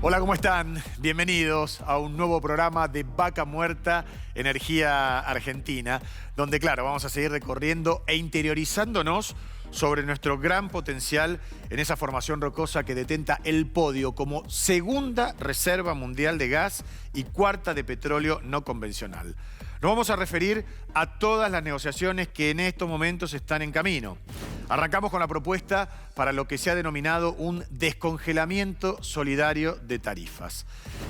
Hola, ¿cómo están? Bienvenidos a un nuevo programa de Vaca Muerta, Energía Argentina, donde, claro, vamos a seguir recorriendo e interiorizándonos sobre nuestro gran potencial en esa formación rocosa que detenta el podio como segunda reserva mundial de gas y cuarta de petróleo no convencional. Nos vamos a referir a todas las negociaciones que en estos momentos están en camino. Arrancamos con la propuesta para lo que se ha denominado un descongelamiento solidario de tarifas.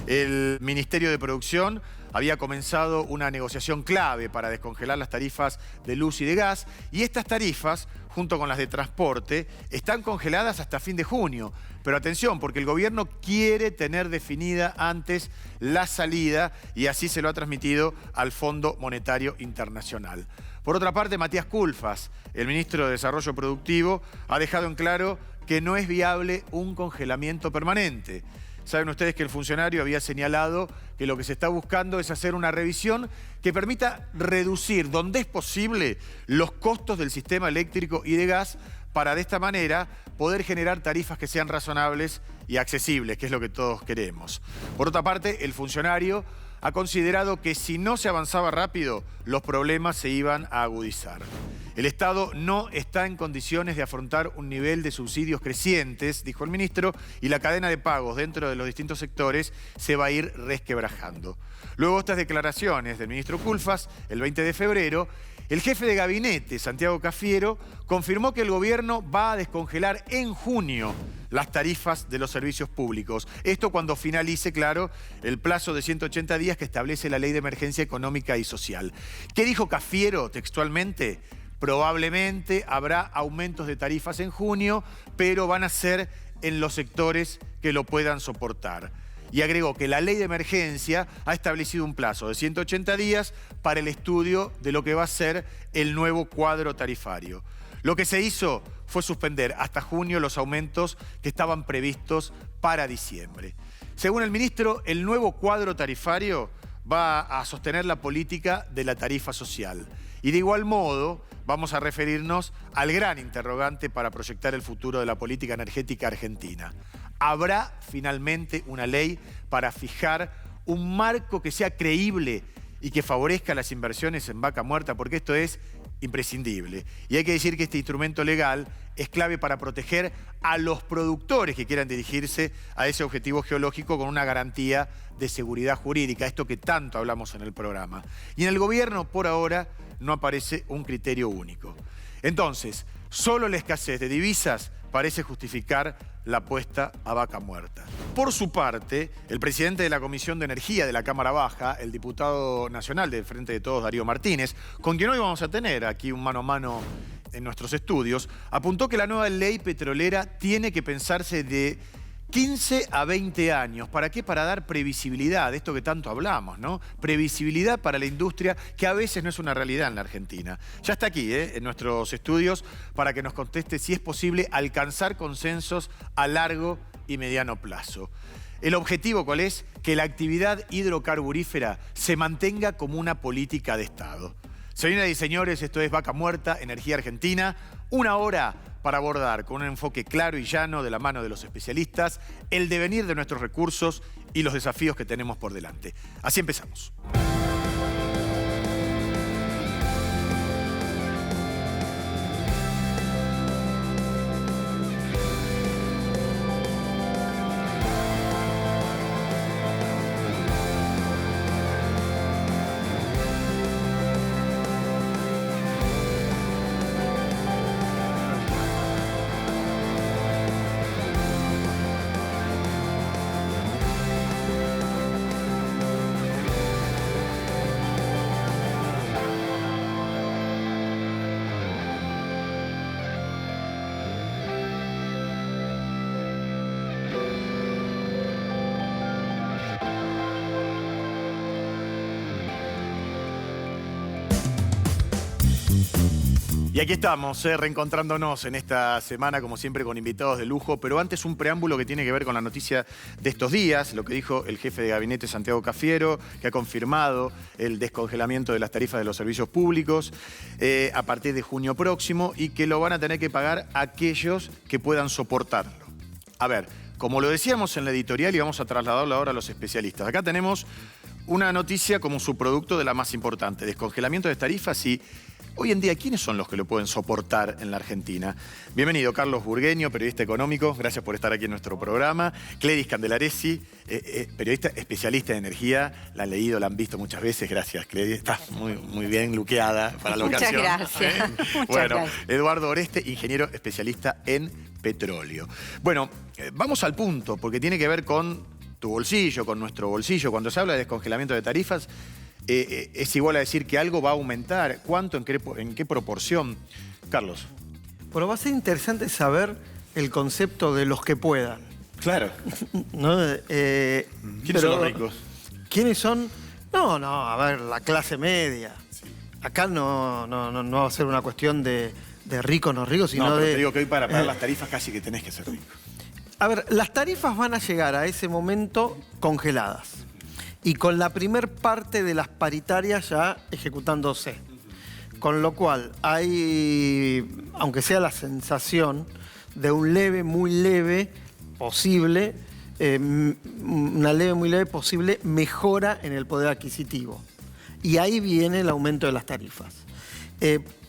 El Ministerio de Producción había comenzado una negociación clave para descongelar las tarifas de luz y de gas, y estas tarifas, junto con las de transporte, están congeladas hasta fin de junio. Pero atención, porque el gobierno quiere tener definida antes la salida y así se lo ha transmitido al Fondo Monetario Internacional. Por otra parte, Matías Culfas, el ministro de Desarrollo Productivo, ha dejado en claro que no es viable un congelamiento permanente. Saben ustedes que el funcionario había señalado que lo que se está buscando es hacer una revisión que permita reducir, donde es posible, los costos del sistema eléctrico y de gas para de esta manera poder generar tarifas que sean razonables y accesibles, que es lo que todos queremos. Por otra parte, el funcionario ha considerado que si no se avanzaba rápido, los problemas se iban a agudizar. El Estado no está en condiciones de afrontar un nivel de subsidios crecientes, dijo el ministro, y la cadena de pagos dentro de los distintos sectores se va a ir resquebrajando. Luego de estas declaraciones del ministro Culfas, el 20 de febrero, el jefe de gabinete, Santiago Cafiero, confirmó que el gobierno va a descongelar en junio las tarifas de los servicios públicos. Esto cuando finalice, claro, el plazo de 180 días que establece la Ley de Emergencia Económica y Social. ¿Qué dijo Cafiero textualmente? Probablemente habrá aumentos de tarifas en junio, pero van a ser en los sectores que lo puedan soportar. Y agregó que la ley de emergencia ha establecido un plazo de 180 días para el estudio de lo que va a ser el nuevo cuadro tarifario. Lo que se hizo fue suspender hasta junio los aumentos que estaban previstos para diciembre. Según el ministro, el nuevo cuadro tarifario va a sostener la política de la tarifa social. Y de igual modo, vamos a referirnos al gran interrogante para proyectar el futuro de la política energética argentina. ¿Habrá finalmente una ley para fijar un marco que sea creíble y que favorezca las inversiones en Vaca Muerta? Porque esto es imprescindible. Y hay que decir que este instrumento legal es clave para proteger a los productores que quieran dirigirse a ese objetivo geológico con una garantía de seguridad jurídica, esto que tanto hablamos en el programa. Y en el gobierno, por ahora, no aparece un criterio único. Entonces, solo la escasez de divisas parece justificar la apuesta a Vaca Muerta. Por su parte, el presidente de la Comisión de Energía de la Cámara Baja, el diputado nacional del Frente de Todos, Darío Martínez, con quien hoy vamos a tener aquí un mano a mano en nuestros estudios, apuntó que la nueva ley petrolera tiene que pensarse de 15 a 20 años. ¿Para qué? Para dar previsibilidad, de esto que tanto hablamos, ¿no? Previsibilidad para la industria, que a veces no es una realidad en la Argentina. Ya está aquí, en nuestros estudios, para que nos conteste si es posible alcanzar consensos a largo y mediano plazo. ¿El objetivo cuál es? Que la actividad hidrocarburífera se mantenga como una política de Estado. Señoras y señores, esto es Vaca Muerta, Energía Argentina. Una hora para abordar con un enfoque claro y llano de la mano de los especialistas el devenir de nuestros recursos y los desafíos que tenemos por delante. Así empezamos. Y aquí estamos, reencontrándonos en esta semana, como siempre, con invitados de lujo. Pero antes un preámbulo que tiene que ver con la noticia de estos días, lo que dijo el jefe de gabinete Santiago Cafiero, que ha confirmado el descongelamiento de las tarifas de los servicios públicos a partir de junio próximo y que lo van a tener que pagar aquellos que puedan soportarlo. A ver, como lo decíamos en la editorial y vamos a trasladarlo ahora a los especialistas. Acá tenemos una noticia como subproducto de la más importante, descongelamiento de tarifas y hoy en día, ¿quiénes son los que lo pueden soportar en la Argentina? Bienvenido, Carlos Burgueño, periodista económico. Gracias por estar aquí en nuestro programa. Gledys Candelaresi, periodista especialista en energía. La han leído, la han visto muchas veces. Gracias, Gledys. Estás muy bien luqueada para la ocasión. Muchas gracias. Bueno, Eduardo Oreste, ingeniero especialista en petróleo. Bueno, vamos al punto, porque tiene que ver con tu bolsillo, con nuestro bolsillo. Cuando se habla de descongelamiento de tarifas, es igual a decir que algo va a aumentar. ¿Cuánto? ¿En qué proporción? Carlos. Bueno, va a ser interesante saber el concepto de los que puedan. Claro. ¿No? ¿Quiénes son los ricos? ¿Quiénes son? No, a ver, la clase media. Sí. Acá no va a ser una cuestión de rico o no rico, sino pero de... te digo que hoy para pagar las tarifas casi que tenés que ser rico. A ver, las tarifas van a llegar a ese momento congeladas. Y con la primer parte de las paritarias ya ejecutándose. Con lo cual hay, aunque sea la sensación de un leve, muy leve, posible, una leve, muy leve posible mejora en el poder adquisitivo. Y ahí viene el aumento de las tarifas.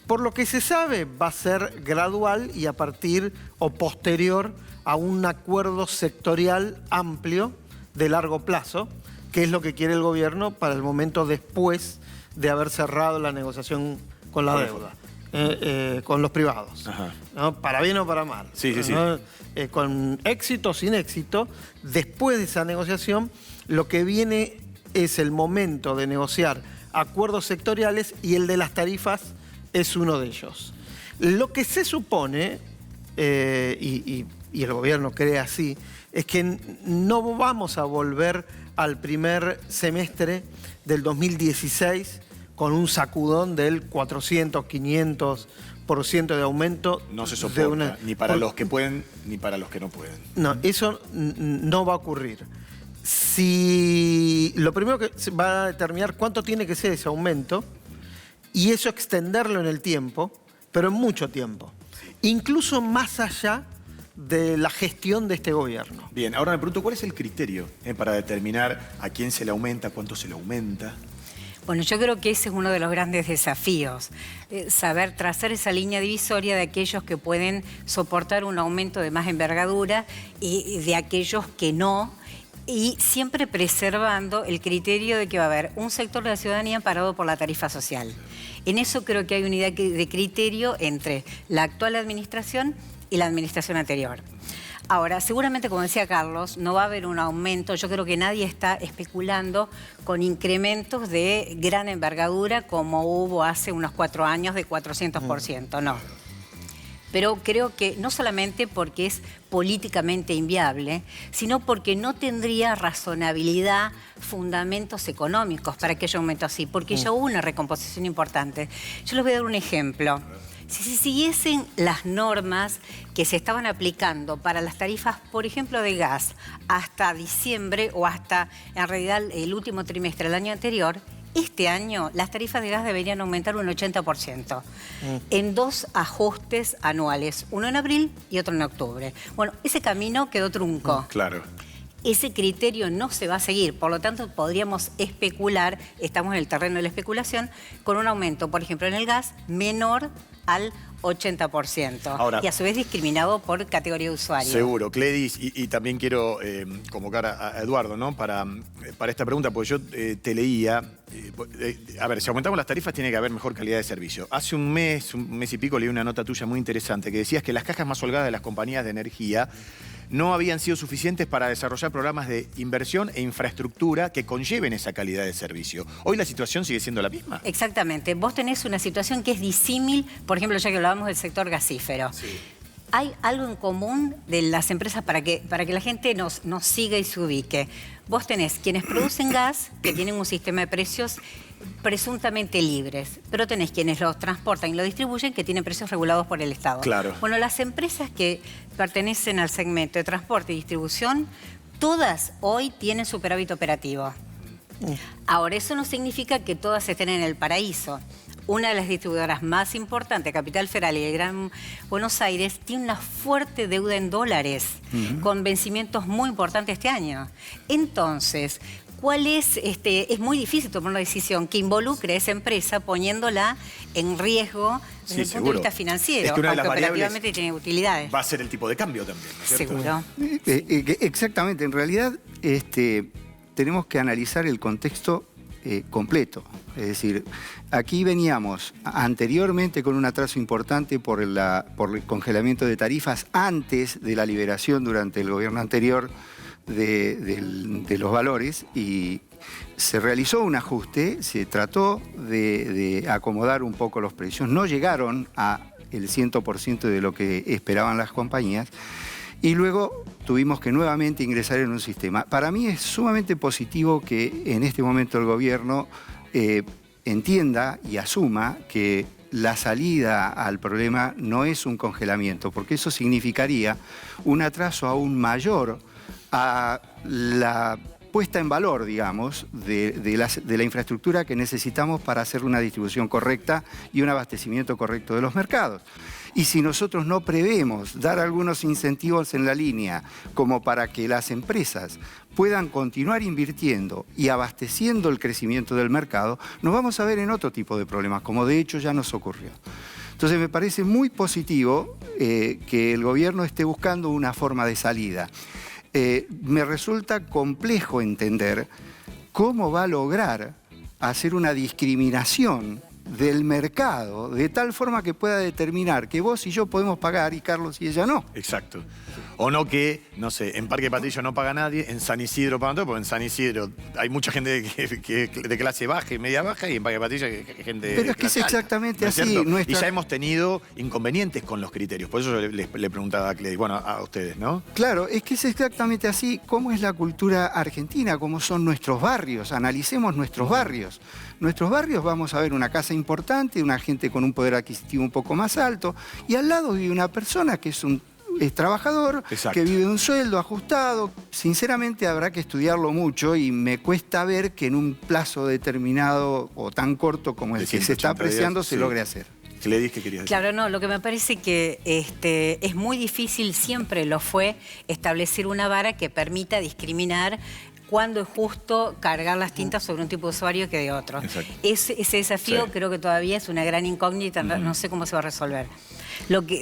Por lo que se sabe, va a ser gradual y a partir o posterior a un acuerdo sectorial amplio de largo plazo, que es lo que quiere el gobierno para el momento después de haber cerrado la negociación con la deuda, con los privados, ¿no? Para bien o para mal. Sí. Con éxito o sin éxito, después de esa negociación, lo que viene es el momento de negociar acuerdos sectoriales y el de las tarifas es uno de ellos. Lo que se supone, y el gobierno cree así, es que no vamos a volver al primer semestre del 2016 con un sacudón del 400, 500% de aumento. No se soporta, ni para los que pueden, ni para los que no pueden. No, eso no va a ocurrir. Lo primero que va a determinar cuánto tiene que ser ese aumento y eso extenderlo en el tiempo, pero en mucho tiempo. Incluso más allá de la gestión de este gobierno. Bien, ahora me pregunto, ¿cuál es el criterio para determinar a quién se le aumenta, cuánto se le aumenta? Bueno, yo creo que ese es uno de los grandes desafíos, saber trazar esa línea divisoria de aquellos que pueden soportar un aumento de más envergadura y de aquellos que no, y siempre preservando el criterio de que va a haber un sector de la ciudadanía amparado por la tarifa social. En eso creo que hay unidad de criterio entre la actual administración y la administración anterior. Ahora, seguramente, como decía Carlos, no va a haber un aumento. Yo creo que nadie está especulando con incrementos de gran envergadura como hubo hace unos 4 años de 400%, no. Pero creo que no solamente porque es políticamente inviable, sino porque no tendría razonabilidad, fundamentos económicos para que haya aumento así, porque ya hubo una recomposición importante. Yo les voy a dar un ejemplo. Si se siguiesen las normas que se estaban aplicando para las tarifas, por ejemplo, de gas, hasta diciembre o hasta, en realidad, el último trimestre del año anterior, este año las tarifas de gas deberían aumentar un 80%, en 2 ajustes anuales, uno en abril y otro en octubre. Bueno, ese camino quedó trunco. Claro. Ese criterio no se va a seguir, por lo tanto podríamos especular, estamos en el terreno de la especulación, con un aumento, por ejemplo, en el gas menor al 80%. Ahora, y a su vez discriminado por categoría de usuario. Seguro, Gledys, y también quiero convocar a Eduardo, ¿no? Para esta pregunta, porque yo te leía, a ver, si aumentamos las tarifas tiene que haber mejor calidad de servicio. Hace un mes y pico leí una nota tuya muy interesante que decías que las cajas más holgadas de las compañías de energía no habían sido suficientes para desarrollar programas de inversión e infraestructura que conlleven esa calidad de servicio. ¿Hoy la situación sigue siendo la misma? Exactamente. Vos tenés una situación que es disímil, por ejemplo, ya que hablábamos del sector gasífero. Sí. Hay algo en común de las empresas para que la gente nos siga y se ubique. Vos tenés quienes producen gas, que tienen un sistema de precios presuntamente libres, pero tenés quienes los transportan y lo distribuyen, que tienen precios regulados por el Estado. Claro. Bueno, las empresas que pertenecen al segmento de transporte y distribución, todas hoy tienen superávit operativo. Ahora, eso no significa que todas estén en el paraíso. una de las distribuidoras más importantes, Capital Federal y el Gran Buenos Aires, tiene una fuerte deuda en dólares, con vencimientos muy importantes este año. Entonces, ¿cuál es? Es muy difícil tomar una decisión que involucre a esa empresa poniéndola en riesgo desde el punto de vista financiero, es que una de las aunque variables operativamente tiene utilidades. va a ser el tipo de cambio también, ¿no es cierto? Seguro. Exactamente, en realidad tenemos que analizar el contexto completo. Es decir, aquí veníamos anteriormente con un atraso importante por el congelamiento de tarifas antes de la liberación durante el gobierno anterior de los valores, y se realizó un ajuste, se trató de acomodar un poco los precios, no llegaron a el 100% de lo que esperaban las compañías, y luego tuvimos que nuevamente ingresar en un sistema. Para mí es sumamente positivo que en este momento el gobierno entienda y asuma que la salida al problema no es un congelamiento, porque eso significaría un atraso aún mayor a la puesta en valor, digamos, de la infraestructura que necesitamos para hacer una distribución correcta y un abastecimiento correcto de los mercados. Y si nosotros no prevemos dar algunos incentivos en la línea como para que las empresas puedan continuar invirtiendo y abasteciendo el crecimiento del mercado, nos vamos a ver en otro tipo de problemas, como de hecho ya nos ocurrió. Entonces me parece muy positivo que el gobierno esté buscando una forma de salida. Me resulta complejo entender cómo va a lograr hacer una discriminación del mercado de tal forma que pueda determinar que vos y yo podemos pagar y Carlos y ella no. Exacto. O no que, no sé, en Parque Patricios no paga nadie, en San Isidro pagan todo, porque en San Isidro hay mucha gente de clase baja y media baja, y en Parque Patricios hay gente de Pero es que es clase alta, exactamente ¿no es así. cierto? Y ya hemos tenido inconvenientes con los criterios. Por eso yo le preguntaba a Cledis, bueno, a ustedes, ¿no? Claro, es que es exactamente así. ¿Cómo es la cultura argentina? ¿Cómo son nuestros barrios? Analicemos nuestros barrios. Nuestros barrios, vamos a ver una casa importante, una gente con un poder adquisitivo un poco más alto, y al lado vive una persona que es trabajador, Exacto, que vive de un sueldo ajustado. Sinceramente habrá que estudiarlo mucho y me cuesta ver que en un plazo determinado o tan corto como el que se está apreciando se logre hacer. Cledis, ¿qué querías decir? Claro, no, lo que me parece que es muy difícil, siempre lo fue, establecer una vara que permita discriminar cuándo es justo cargar las tintas sobre un tipo de usuario que de otro. Ese desafío creo que todavía es una gran incógnita, no sé cómo se va a resolver.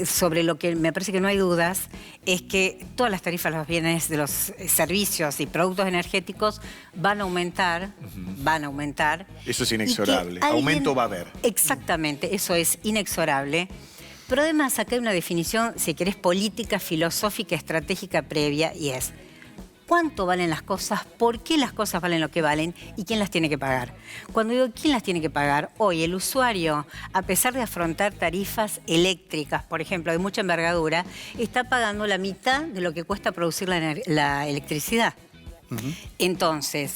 Sobre lo que me parece que no hay dudas es que todas las tarifas de los bienes, de los servicios y productos energéticos van a aumentar, Eso es inexorable. Aumento va a haber. Exactamente, eso es inexorable. Pero además acá hay una definición, si querés, política, filosófica, estratégica previa, y es: ¿cuánto valen las cosas? ¿Por qué las cosas valen lo que valen? ¿Y quién las tiene que pagar? Cuando digo quién las tiene que pagar, hoy el usuario, a pesar de afrontar tarifas eléctricas, por ejemplo, de mucha envergadura, está pagando la mitad de lo que cuesta producir la electricidad. Entonces,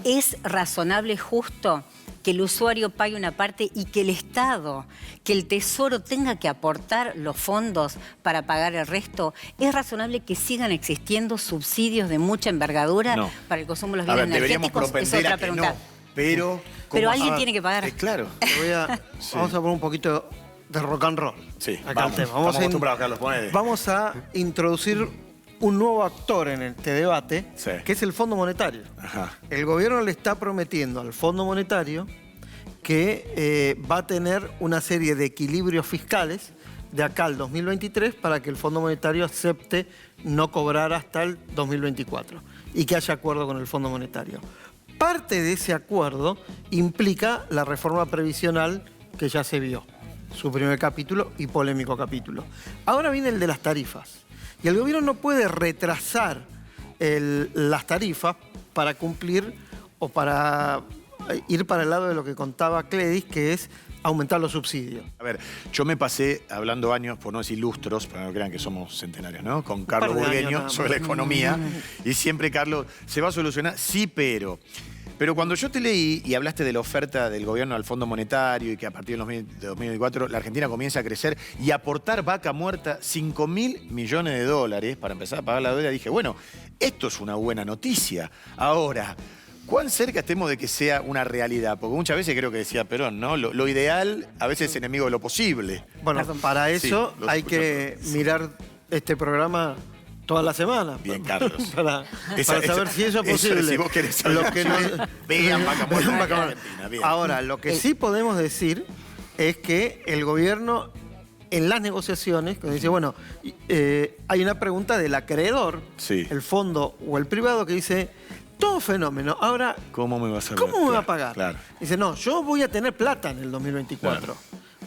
¿es razonable, justo, que el usuario pague una parte y que el Estado, que el Tesoro tenga que aportar los fondos para pagar el resto? ¿Es razonable que sigan existiendo subsidios de mucha envergadura para el consumo de los bienes energéticos? Es otra pregunta. No, pero alguien tiene que pagar. Claro. Vamos a poner un poquito de rock and roll. Sí, acá vamos, estamos acostumbrados, Carlos, ponele. Vamos a introducir un nuevo actor en este debate, que es el Fondo Monetario. Ajá. El gobierno le está prometiendo al Fondo Monetario que va a tener una serie de equilibrios fiscales de acá al 2023 para que el Fondo Monetario acepte no cobrar hasta el 2024 y que haya acuerdo con el Fondo Monetario. Parte de ese acuerdo implica la reforma previsional que ya se vio, su primer capítulo y polémico capítulo. Ahora viene el de las tarifas. Y el gobierno no puede retrasar las tarifas para cumplir o para ir para el lado de lo que contaba Cledis, que es aumentar los subsidios. A ver, yo me pasé hablando años, por no decir lustros, para que no crean que somos centenarios, ¿no? Con Carlos Burgueño sobre la economía. Y siempre, Carlos, ¿se va a solucionar? Sí, pero... Pero cuando yo te leí y hablaste de la oferta del gobierno al Fondo Monetario y que a partir de 2024 la Argentina comienza a crecer y aportar vaca muerta 5.000 millones de dólares para empezar a pagar la deuda, dije, bueno, esto es una buena noticia. Ahora, ¿Cuán cerca estemos de que sea una realidad? Porque muchas veces creo que decía Perón, ¿no? Lo ideal a veces es enemigo de lo posible. Bueno, Perdón. para eso Sí, hay que mirar este programa toda la semana. Bien, Carlos. para saber si eso es posible. Si vos querés saber. Lo que no- Vean Vaca Muerta en Vaca Muerta. Argentina, bien. Ahora, lo que sí podemos decir es que el gobierno, en las negociaciones, que dice, bueno, hay una pregunta del acreedor, Sí. el fondo o el privado, que dice, todo fenómeno, ahora, ¿Cómo me vas a ¿cómo me va a pagar? Claro. Dice, no, yo voy a tener plata en el 2024. Claro.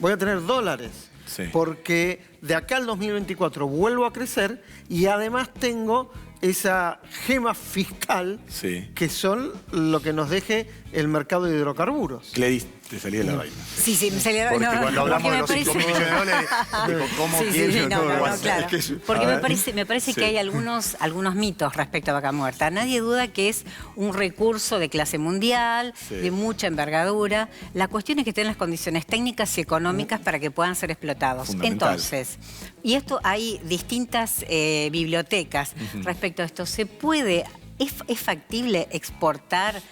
Voy a tener dólares. Sí. Porque de acá al 2024 vuelvo a crecer y además tengo esa gema fiscal Sí. que son lo que nos deje el mercado de hidrocarburos. Gladys, te salí de la vaina. Sí, me salía... Porque cuando hablamos de los porque 5.000 millones de dólares, digo, ¿cómo Sí, quiere? sí, no, ¿Cómo no, va a no, ser? claro. Es que es- Porque a me ver. parece Sí. que hay algunos mitos respecto a Vaca Muerta. Nadie duda que es un recurso de clase mundial, Sí. de mucha envergadura. La cuestión es que estén las condiciones técnicas y económicas para que puedan ser explotados. Fundamental. Entonces, y esto hay distintas bibliotecas respecto a esto. ¿Se puede, es factible exportar?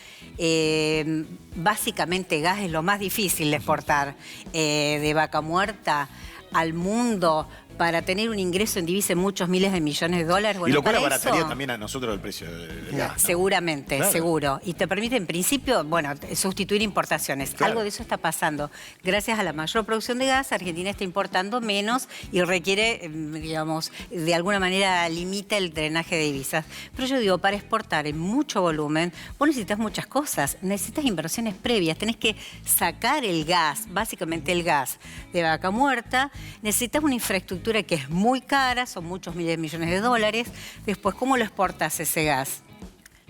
Básicamente gas es lo más difícil de exportar de Vaca Muerta al mundo para tener un ingreso en divisa de muchos miles de millones de dólares. Y Bueno, lo cual para abarataría eso- también a nosotros el precio del gas, ¿no? Seguramente, Claro. seguro. Y te permite, en principio, bueno, sustituir importaciones. Claro. Algo de eso está pasando. Gracias a la mayor producción de gas, Argentina está importando menos y requiere, digamos, de alguna manera limita el drenaje de divisas. Pero yo digo, para exportar en mucho volumen, vos necesitas muchas cosas. Necesitas inversiones previas. Tenés que sacar el gas, básicamente el gas de Vaca Muerta. Necesitas una infraestructura que es muy cara, son muchos miles de millones de dólares. Después, ¿cómo lo exportas ese gas?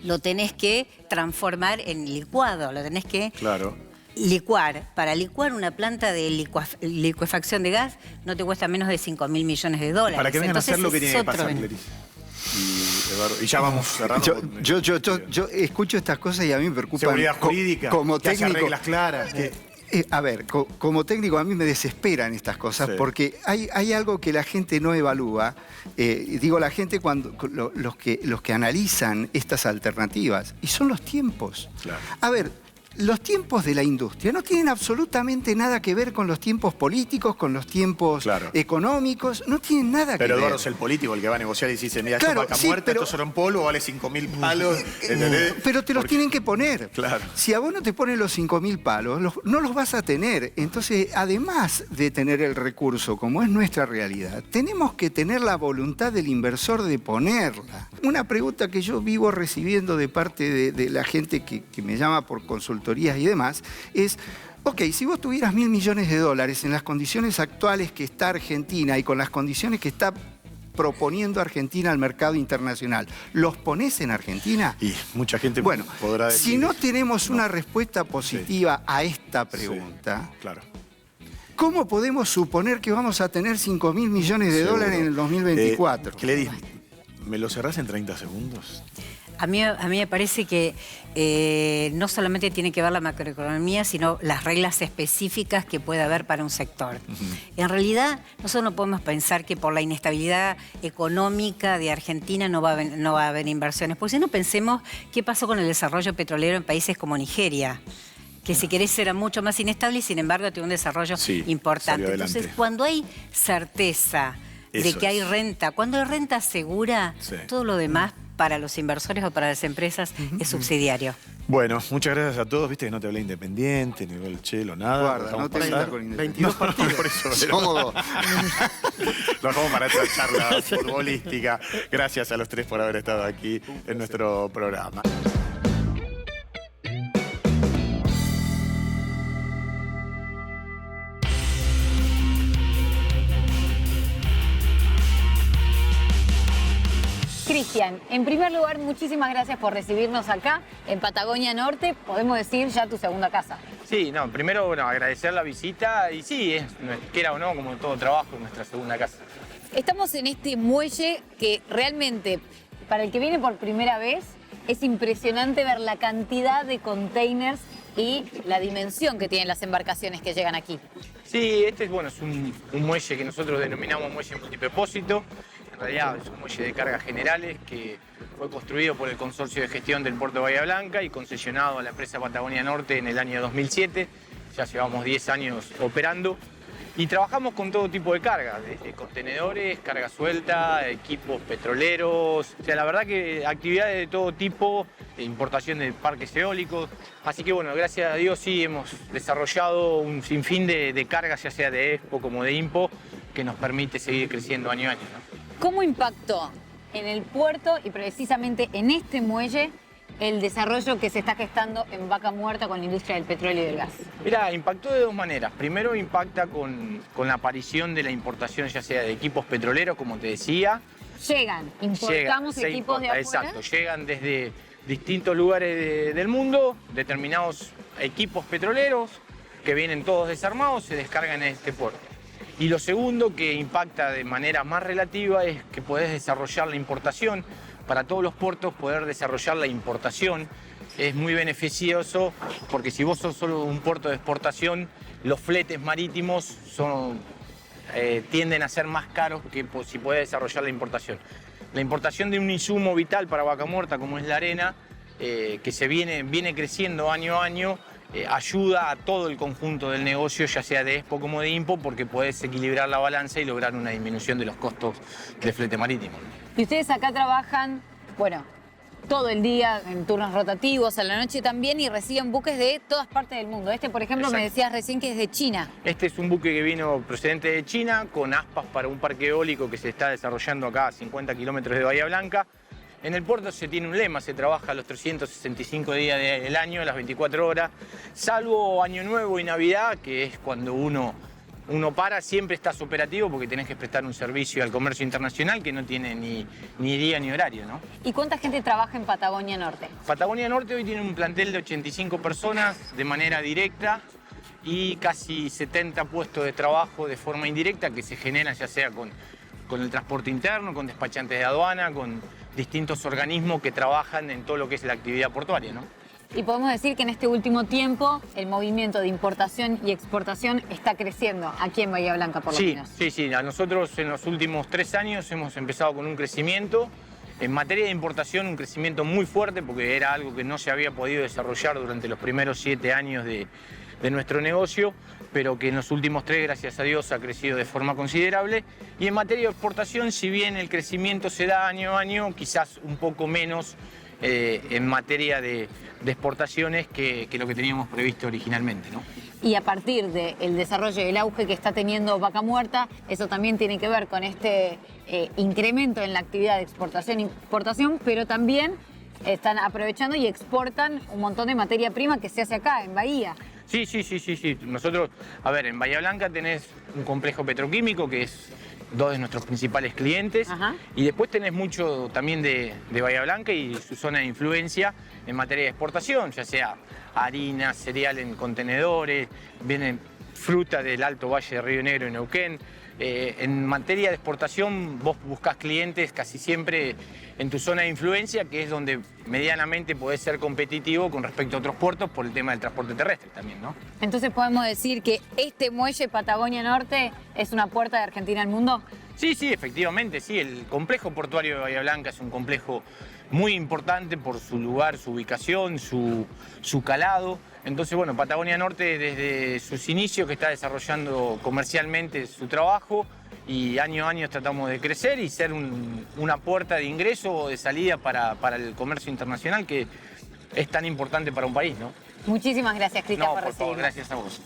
Lo tenés que transformar en licuado, lo tenés que Claro. licuar. Para licuar una planta de licuefacción de gas no te cuesta menos de 5.000 millones de dólares. Para que vengan a hacer lo que ese tiene es que otro pasar, ben- Gladys. Y, Eduardo, y ya vamos cerrando. Yo escucho estas cosas y a mí me preocupan. Seguridad jurídica, como que haya técnico. reglas claras. A ver, como técnico a mí me desesperan estas cosas Sí. porque hay algo que la gente no evalúa. Digo la gente cuando los que analizan estas alternativas y son los tiempos. Claro. A ver, los tiempos de la industria no tienen absolutamente nada que ver con los tiempos políticos, con los tiempos Claro. económicos, no tienen nada que Pero ver. Eduardo es el político el que va a negociar y dice, mira, Claro, esto es Vaca sí, Muerta, pero- esto será un polvo, vale 5.000 palos. ¿Entendés? Pero te los Porque- tienen que poner. Claro. Si a vos no te ponen los 5.000 palos, no los vas a tener. Entonces, además de tener el recurso, como es nuestra realidad, tenemos que tener la voluntad del inversor de ponerla. Una pregunta que yo vivo recibiendo de parte de la gente que me llama por consultorías y demás es... Ok, si vos tuvieras 1.000 millones de dólares en las condiciones actuales que está Argentina y con las condiciones que está proponiendo Argentina al mercado internacional, ¿los ponés en Argentina? Y mucha gente Bueno, podrá decir... si no tenemos no. una respuesta positiva a esta pregunta, Sí, claro. ¿cómo podemos suponer que vamos a tener 5.000 millones de Seguro. dólares en el 2024? Gladys, ¿me lo cerrás en 30 segundos? A mí me parece que no solamente tiene que ver la macroeconomía, sino las reglas específicas que puede haber para un sector. En realidad, nosotros no podemos pensar que por la inestabilidad económica de Argentina no va a haber inversiones. Porque si no, pensemos qué pasó con el desarrollo petrolero en países como Nigeria, que si querés era mucho más inestable y sin embargo tiene un desarrollo Sí, importante. salió adelante. Entonces, cuando hay certeza de Eso que hay es. renta, cuando hay renta segura, Sí. todo lo demás para los inversores o para las empresas es subsidiario. Bueno, muchas gracias a todos. Viste que no te hablé Independiente, ni el Chelo, nada. Guarda, Lo dejamos no te pasar. metas con Independiente. 22 partidos. Por eso, Somos dos. lo dejamos para esta charla futbolística. Gracias a los tres por haber estado aquí en nuestro programa. Cristian, en primer lugar, muchísimas gracias por recibirnos acá en Patagonia Norte, podemos decir ya tu segunda casa. Sí, no, primero bueno, agradecer la visita y sí, quiera o no, como todo trabajo, nuestra segunda casa. Estamos en este muelle que realmente, para el que viene por primera vez, es impresionante ver la cantidad de containers y la dimensión que tienen las embarcaciones que llegan aquí. Sí, este es un muelle que nosotros denominamos muelle multipropósito. En realidad es un muelle de cargas generales que fue construido por el Consorcio de Gestión del Puerto de Bahía Blanca y concesionado a la empresa Patagonia Norte en el año 2007. Ya llevamos 10 años operando y trabajamos con todo tipo de cargas, desde contenedores, carga suelta, equipos petroleros. O sea, la verdad que actividades de todo tipo, importación de parques eólicos. Así que bueno, gracias a Dios sí hemos desarrollado un sinfín de cargas, ya sea de Expo como de Impo, que nos permite seguir creciendo año a año, ¿no? ¿Cómo impactó en el puerto y precisamente en este muelle el desarrollo que se está gestando en Vaca Muerta con la industria del petróleo y del gas? Mira, impactó de dos maneras. Primero impacta con la aparición de la importación ya sea de equipos petroleros, como te decía. Importamos se equipos de importa, afuera. Exacto, llegan desde distintos lugares del mundo, determinados equipos petroleros que vienen todos desarmados, se descargan en este puerto. Y lo segundo que impacta de manera más relativa es que podés desarrollar la importación. Para todos los puertos poder desarrollar la importación es muy beneficioso porque si vos sos solo un puerto de exportación, los fletes marítimos tienden a ser más caros que si podés desarrollar la importación. La importación de un insumo vital para Vaca Muerta como es la arena, que se viene creciendo año a año, ayuda a todo el conjunto del negocio, ya sea de Expo como de Impo, porque podés equilibrar la balanza y lograr una disminución de los costos de flete marítimo. Y ustedes acá trabajan, bueno, todo el día en turnos rotativos, a la noche también, y reciben buques de todas partes del mundo. Este, por ejemplo, Exacto. me decías recién que es de China. Este es un buque que vino procedente de China, con aspas para un parque eólico que se está desarrollando acá a 50 kilómetros de Bahía Blanca. En el puerto se tiene un lema, se trabaja los 365 días del año, las 24 horas, salvo Año Nuevo y Navidad, que es cuando uno para, siempre estás operativo porque tenés que prestar un servicio al comercio internacional que no tiene ni día ni horario, ¿no? ¿Y cuánta gente trabaja en Patagonia Norte? Patagonia Norte hoy tiene un plantel de 85 personas de manera directa y casi 70 puestos de trabajo de forma indirecta que se generan ya sea con el transporte interno, con despachantes de aduana, con distintos organismos que trabajan en todo lo que es la actividad portuaria, ¿no? Y podemos decir que en este último tiempo el movimiento de importación y exportación está creciendo aquí en Bahía Blanca, por lo menos. Sí. A nosotros en los últimos 3 años hemos empezado con un crecimiento. En materia de importación, un crecimiento muy fuerte porque era algo que no se había podido desarrollar durante los primeros 7 años de nuestro negocio, pero que en los últimos 3, gracias a Dios, ha crecido de forma considerable. Y en materia de exportación, si bien el crecimiento se da año a año, quizás un poco menos en materia de exportaciones que lo que teníamos previsto originalmente, ¿no? Y a partir del desarrollo y el auge que está teniendo Vaca Muerta, eso también tiene que ver con este incremento en la actividad de exportación e importación, pero también están aprovechando y exportan un montón de materia prima que se hace acá, en Bahía. Sí. Nosotros, a ver, en Bahía Blanca tenés un complejo petroquímico que es 2 de nuestros principales clientes. Ajá. Y después tenés mucho también de Bahía Blanca y su zona de influencia en materia de exportación, ya sea harina, cereal en contenedores, viene fruta del Alto Valle de Río Negro y Neuquén. En materia de exportación vos buscás clientes casi siempre en tu zona de influencia, que es donde medianamente podés ser competitivo con respecto a otros puertos por el tema del transporte terrestre también, ¿no? Entonces podemos decir que este muelle Patagonia Norte es una puerta de Argentina al mundo. Sí, efectivamente, sí. El complejo portuario de Bahía Blanca es un complejo muy importante por su lugar, su ubicación, su calado. Entonces, bueno, Patagonia Norte desde sus inicios que está desarrollando comercialmente su trabajo y año a año tratamos de crecer y ser una puerta de ingreso o de salida para el comercio internacional que es tan importante para un país, ¿no? Muchísimas gracias, Cristian, No, por por favor, recibirnos. gracias a vos.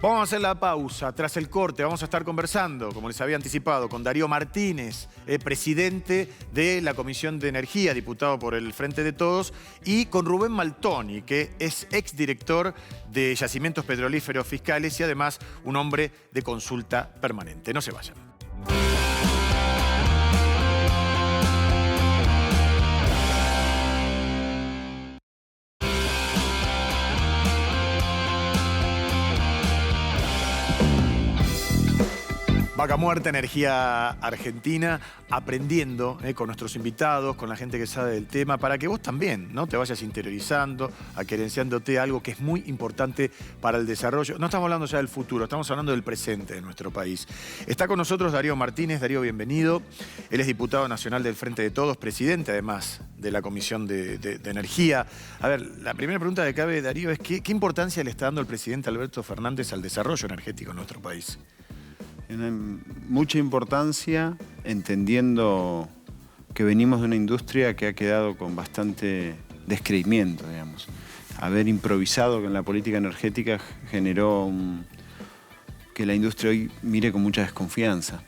Vamos a hacer la pausa. Tras el corte vamos a estar conversando, como les había anticipado, con Darío Martínez, presidente de la Comisión de Energía, diputado por el Frente de Todos, y con Rubén Maltoni, que es exdirector de Yacimientos Petrolíferos Fiscales y además un hombre de consulta permanente. No se vayan. Vaca Muerta, Energía Argentina, aprendiendo con nuestros invitados, con la gente que sabe del tema, para que vos también, ¿no?, te vayas interiorizando, aquerenciándote algo que es muy importante para el desarrollo. No estamos hablando ya del futuro, estamos hablando del presente de nuestro país. Está con nosotros Darío Martínez. Darío, bienvenido. Él es diputado nacional del Frente de Todos, presidente además de la Comisión de Energía. A ver, la primera pregunta que cabe, Darío, es ¿qué importancia le está dando el presidente Alberto Fernández al desarrollo energético en nuestro país? Mucha importancia, entendiendo que venimos de una industria que ha quedado con bastante descreimiento, digamos. Haber improvisado con la política energética generó que la industria hoy mire con mucha desconfianza.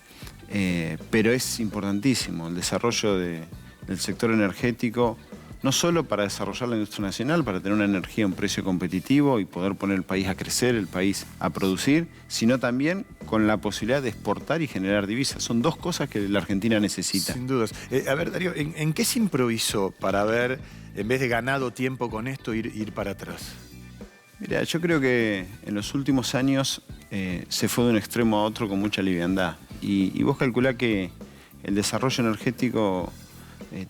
Pero es importantísimo el desarrollo del sector energético, no solo para desarrollar la industria nacional, para tener una energía a un precio competitivo y poder poner el país a crecer, el país a producir, sino también con la posibilidad de exportar y generar divisas. Son dos cosas que la Argentina necesita. Sin dudas. A ver, Darío, ¿en qué se improvisó para haber, en vez de ganado tiempo con esto, ir para atrás? Mira, yo creo que en los últimos años se fue de un extremo a otro con mucha liviandad. Y vos calculá que el desarrollo energético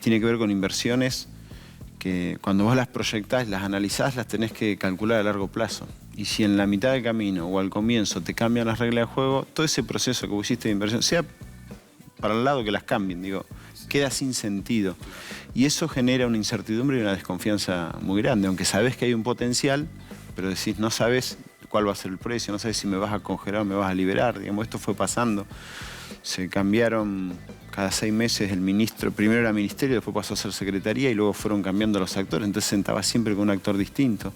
tiene que ver con inversiones que cuando vos las proyectás, las analizás, las tenés que calcular a largo plazo. Y si en la mitad del camino o al comienzo te cambian las reglas de juego, todo ese proceso que vos hiciste de inversión, sea para el lado que las cambien, digo, queda sin sentido. Y eso genera una incertidumbre y una desconfianza muy grande, aunque sabés que hay un potencial, pero decís, no sabés cuál va a ser el precio, no sabés si me vas a congelar o me vas a liberar. Digamos, esto fue pasando. Se cambiaron cada 6 meses el ministro, primero era ministerio, después pasó a ser secretaría y luego fueron cambiando los actores, entonces sentaba siempre con un actor distinto.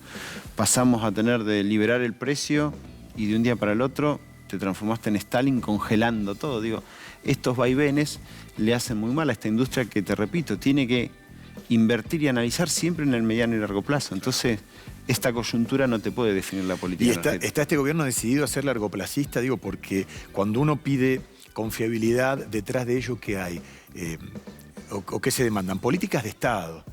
Pasamos a tener de liberar el precio y de un día para el otro te transformaste en Stalin congelando todo. Digo, estos vaivenes le hacen muy mal a esta industria que, te repito, tiene que invertir y analizar siempre en el mediano y largo plazo. Entonces, esta coyuntura no te puede definir la política energética. ¿Está este gobierno decidido a ser largoplacista? Digo, porque cuando uno pide confiabilidad, detrás de ello, ¿qué hay? ¿O qué se demandan? Políticas de Estado.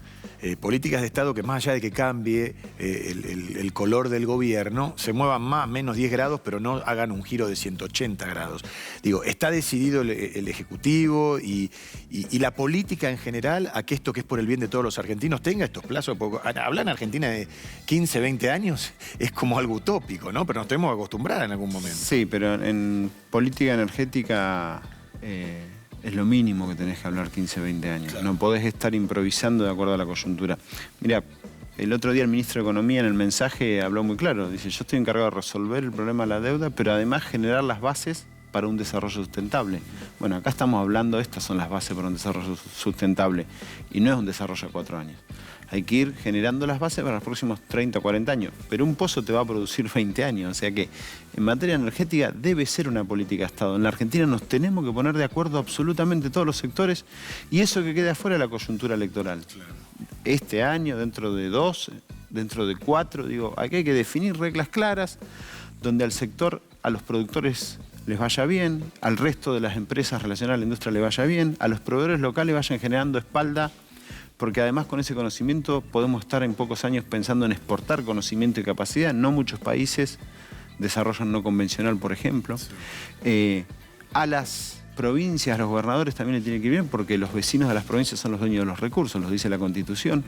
Políticas de Estado que, más allá de que cambie el color del gobierno, se muevan más, menos 10 grados, pero no hagan un giro de 180 grados. Digo, ¿está decidido el Ejecutivo y la política en general a que esto, que es por el bien de todos los argentinos, tenga estos plazos? Hablar en Argentina de 15, 20 años es como algo utópico, ¿no? Pero nos tenemos que acostumbrar en algún momento. Sí, pero en política energética es lo mínimo que tenés que hablar 15, 20 años. Claro. No podés estar improvisando de acuerdo a la coyuntura. Mira, el otro día el ministro de Economía en el mensaje habló muy claro. Dice, yo estoy encargado de resolver el problema de la deuda, pero además generar las bases para un desarrollo sustentable. Bueno, acá estamos hablando, estas son las bases para un desarrollo sustentable. Y no es un desarrollo a 4 años. Hay que ir generando las bases para los próximos 30 o 40 años. Pero un pozo te va a producir 20 años. O sea que en materia energética debe ser una política de Estado. En la Argentina nos tenemos que poner de acuerdo absolutamente todos los sectores y eso que queda fuera de la coyuntura electoral. Claro. Este año, dentro de 2, dentro de 4, digo, aquí hay que definir reglas claras donde al sector, a los productores les vaya bien, al resto de las empresas relacionadas a la industria les vaya bien, a los proveedores locales vayan generando espalda, porque además con ese conocimiento podemos estar en pocos años pensando en exportar conocimiento y capacidad. No muchos países desarrollan no convencional, por ejemplo. Sí. A las provincias, a los gobernadores también le tiene que ir bien, porque los vecinos de las provincias son los dueños de los recursos, los dice la Constitución.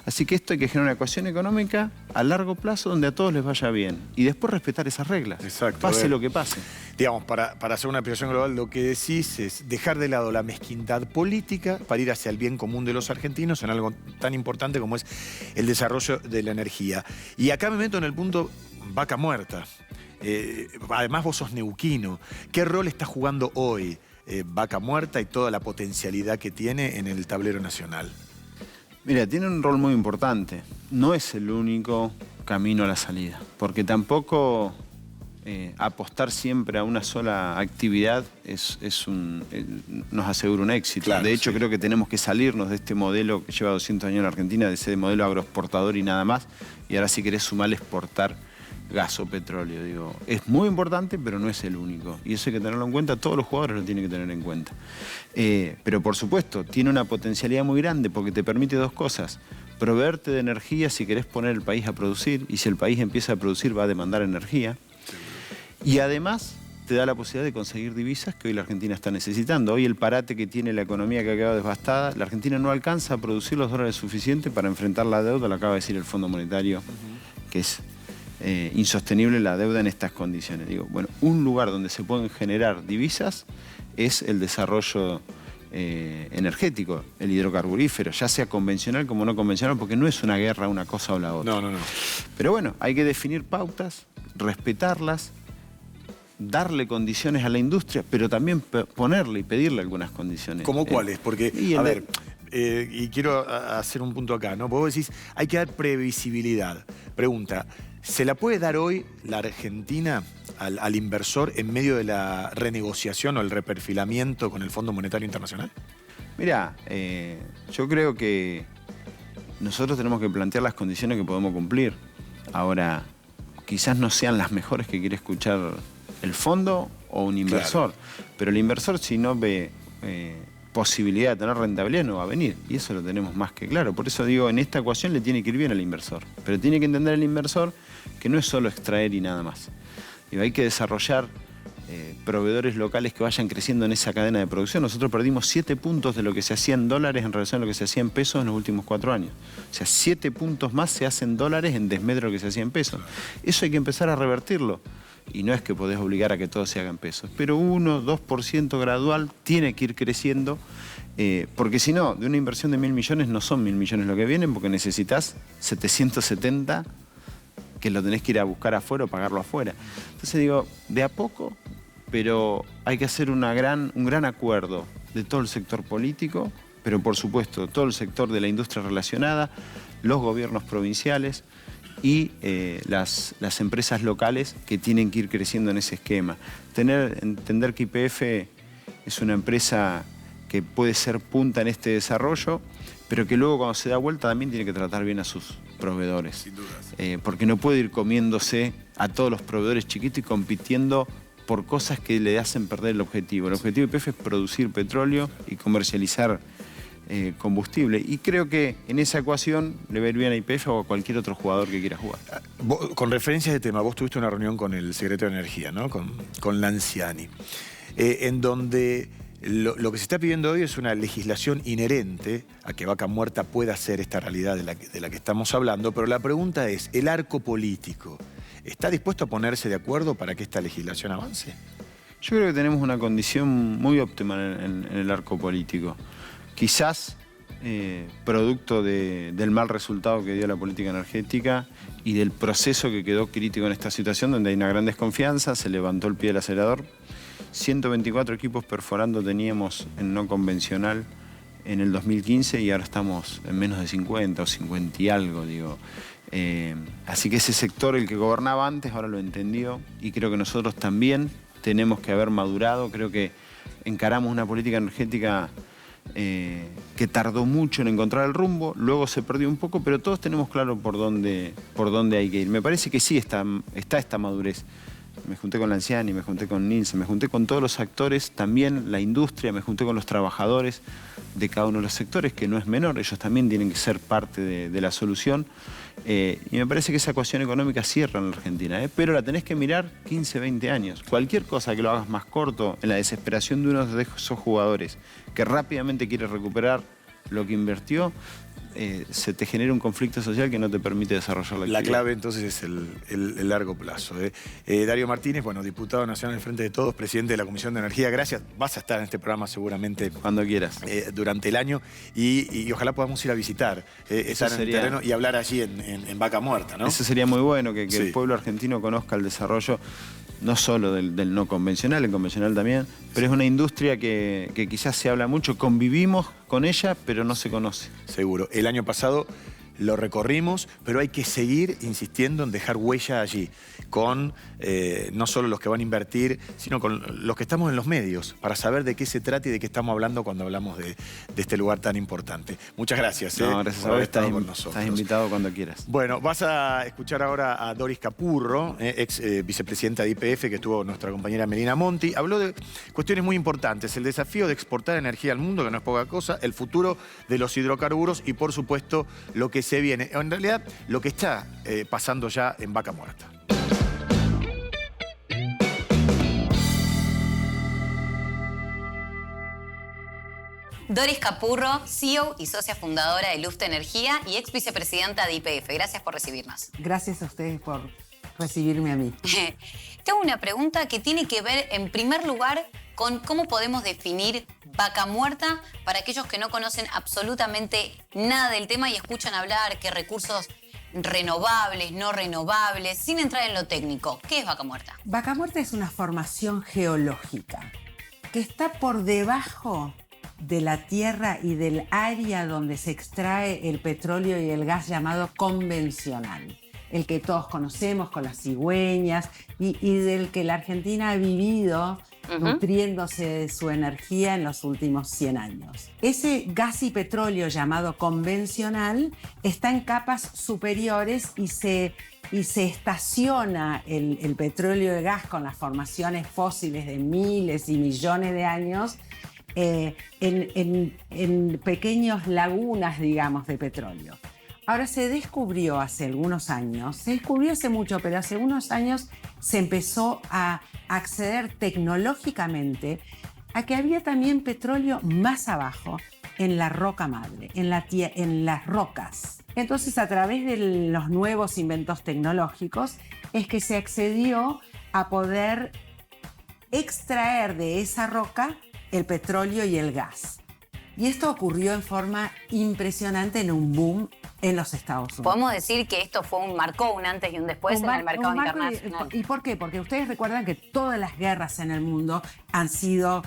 Así que esto hay que generar una ecuación económica a largo plazo donde a todos les vaya bien. Y después respetar esas reglas. Exacto. Pase lo que pase. Digamos, para hacer una aplicación global, lo que decís es dejar de lado la mezquindad política para ir hacia el bien común de los argentinos en algo tan importante como es el desarrollo de la energía. Y acá me meto en el punto Vaca Muerta. Además vos sos neuquino. ¿Qué rol está jugando hoy Vaca Muerta y toda la potencialidad que tiene en el tablero nacional? Mira, tiene un rol muy importante. No es el único camino a la salida, porque tampoco apostar siempre a una sola actividad nos asegura un éxito. Claro, de hecho, sí. Creo que tenemos que salirnos de este modelo que lleva 200 años en la Argentina, de ese modelo agroexportador y nada más, y ahora si querés sumar exportar gas o petróleo. Digo, es muy importante, pero no es el único. Y eso hay que tenerlo en cuenta, todos los jugadores lo tienen que tener en cuenta. Pero por supuesto, tiene una potencialidad muy grande porque te permite dos cosas. Proveerte de energía si querés poner el país a producir, y si el país empieza a producir va a demandar energía. Y además te da la posibilidad de conseguir divisas que hoy la Argentina está necesitando. Hoy el parate que tiene la economía que ha quedado devastada, la Argentina no alcanza a producir los dólares suficientes para enfrentar la deuda, lo acaba de decir el Fondo Monetario, que es insostenible la deuda en estas condiciones. Digo, bueno, un lugar donde se pueden generar divisas es el desarrollo energético, el hidrocarburífero, ya sea convencional como no convencional, porque no es una guerra una cosa o la otra. No. Pero bueno, hay que definir pautas, respetarlas, darle condiciones a la industria, pero también ponerle y pedirle algunas condiciones. ¿Cómo cuáles? Porque, a ver, y quiero hacer un punto acá, ¿no? Porque vos decís, hay que dar previsibilidad. Pregunta, ¿se la puede dar hoy la Argentina al inversor en medio de la renegociación o el reperfilamiento con el Fondo Monetario Internacional? Mirá, yo creo que nosotros tenemos que plantear las condiciones que podemos cumplir. Ahora, quizás no sean las mejores que quiere escuchar el fondo o un inversor, pero el inversor, si no ve posibilidad de tener rentabilidad, no va a venir, y eso lo tenemos más que claro. Por eso digo, en esta ecuación le tiene que ir bien al inversor, pero tiene que entender el inversor que no es solo extraer y nada más. Digo, hay que desarrollar proveedores locales que vayan creciendo en esa cadena de producción. Nosotros perdimos 7 puntos de lo que se hacía en dólares en relación a lo que se hacía en pesos en los últimos 4 años. O sea, 7 puntos más se hacen dólares en desmedro de lo que se hacía en pesos. Eso hay que empezar a revertirlo. Y no es que podés obligar a que todo se haga en pesos, pero 1-2% gradual tiene que ir creciendo, porque si no, de una inversión de 1.000 millones no son 1.000 millones lo que vienen, porque necesitas 770 que lo tenés que ir a buscar afuera o pagarlo afuera. Entonces digo, de a poco, pero hay que hacer un gran acuerdo de todo el sector político, pero por supuesto todo el sector de la industria relacionada, los gobiernos provinciales y las empresas locales que tienen que ir creciendo en ese esquema. Entender que YPF es una empresa que puede ser punta en este desarrollo, pero que luego cuando se da vuelta también tiene que tratar bien a sus proveedores. Sin duda. Porque no puede ir comiéndose a todos los proveedores chiquitos y compitiendo por cosas que le hacen perder el objetivo. El objetivo de YPF es producir petróleo y comercializar combustible. Y creo que en esa ecuación le va a ir bien a YPF o a cualquier otro jugador que quiera jugar. Con referencia a este tema, vos tuviste una reunión con el secretario de Energía, ¿no? Con Lanciani, en donde lo que se está pidiendo hoy es una legislación inherente a que Vaca Muerta pueda ser esta realidad de la que estamos hablando, pero la pregunta es, ¿el arco político está dispuesto a ponerse de acuerdo para que esta legislación avance? Yo creo que tenemos una condición muy óptima en el arco político. Quizás producto del mal resultado que dio la política energética y del proceso que quedó crítico en esta situación, donde hay una gran desconfianza, se levantó el pie del acelerador. 124 equipos perforando teníamos en no convencional en el 2015 y ahora estamos en menos de 50 o 50 y algo, digo. Así que ese sector, el que gobernaba antes, ahora lo entendió y creo que nosotros también tenemos que haber madurado. Creo que encaramos una política energética que tardó mucho en encontrar el rumbo, luego se perdió un poco, pero todos tenemos claro por dónde hay que ir. Me parece que sí está esta madurez. Me junté con Lanciani, me junté con Nielsen, me junté con todos los actores, también la industria, me junté con los trabajadores de cada uno de los sectores, que no es menor, ellos también tienen que ser parte de la solución. Y me parece que esa ecuación económica cierra en la Argentina, pero la tenés que mirar 15, 20 años. Cualquier cosa que lo hagas más corto, en la desesperación de uno de esos jugadores que rápidamente quiere recuperar lo que invirtió, se te genera un conflicto social que no te permite desarrollar la actividad. La clave entonces es el largo plazo. Darío Martínez, bueno, diputado nacional del Frente de Todos, presidente de la Comisión de Energía, gracias. Vas a estar en este programa seguramente cuando quieras. Durante el año y ojalá podamos ir a visitar, estar en el terreno y hablar allí en Vaca Muerta, ¿no? Eso sería muy bueno, que sí, el pueblo argentino conozca el desarrollo no solo del no convencional, el convencional también, pero es una industria que quizás se habla mucho, convivimos con ella, pero no se conoce. Seguro. El año pasado lo recorrimos, pero hay que seguir insistiendo en dejar huella allí, con no solo los que van a invertir, sino con los que estamos en los medios, para saber de qué se trata y de qué estamos hablando cuando hablamos de este lugar tan importante. Muchas gracias. No, gracias a vos, estás invitado cuando quieras. Bueno, vas a escuchar ahora a Doris Capurro, ex vicepresidenta de YPF, que estuvo nuestra compañera Melina Monti. Habló de cuestiones muy importantes, el desafío de exportar energía al mundo, que no es poca cosa, el futuro de los hidrocarburos y, por supuesto, lo que se viene. En realidad, lo que está pasando ya en Vaca Muerta. Doris Capurro, CEO y socia fundadora de Lufta Energía y ex vicepresidenta de YPF. Gracias por recibirnos. Gracias a ustedes por recibirme a mí. Tengo una pregunta que tiene que ver, en primer lugar, con cómo podemos definir vaca muerta para aquellos que no conocen absolutamente nada del tema y escuchan hablar que recursos renovables, no renovables, sin entrar en lo técnico. ¿Qué es vaca muerta? Vaca muerta es una formación geológica que está por debajo de la tierra y del área donde se extrae el petróleo y el gas llamado convencional. El que todos conocemos con las cigüeñas y del que la Argentina ha vivido nutriéndose de su energía en los últimos 100 años. Ese gas y petróleo llamado convencional está en capas superiores y se estaciona el petróleo y el gas con las formaciones fósiles de miles y millones de años en pequeñas lagunas, digamos, de petróleo. Ahora se descubrió hace algunos años, se descubrió hace mucho, pero hace unos años se empezó a acceder tecnológicamente a que había también petróleo más abajo en la roca madre, en las rocas. Entonces, a través de los nuevos inventos tecnológicos es que se accedió a poder extraer de esa roca el petróleo y el gas. Y esto ocurrió en forma impresionante en un boom en los Estados Unidos. Podemos decir que esto marcó un antes y un después en el mercado internacional. ¿Y por qué? Porque ustedes recuerdan que todas las guerras en el mundo han sido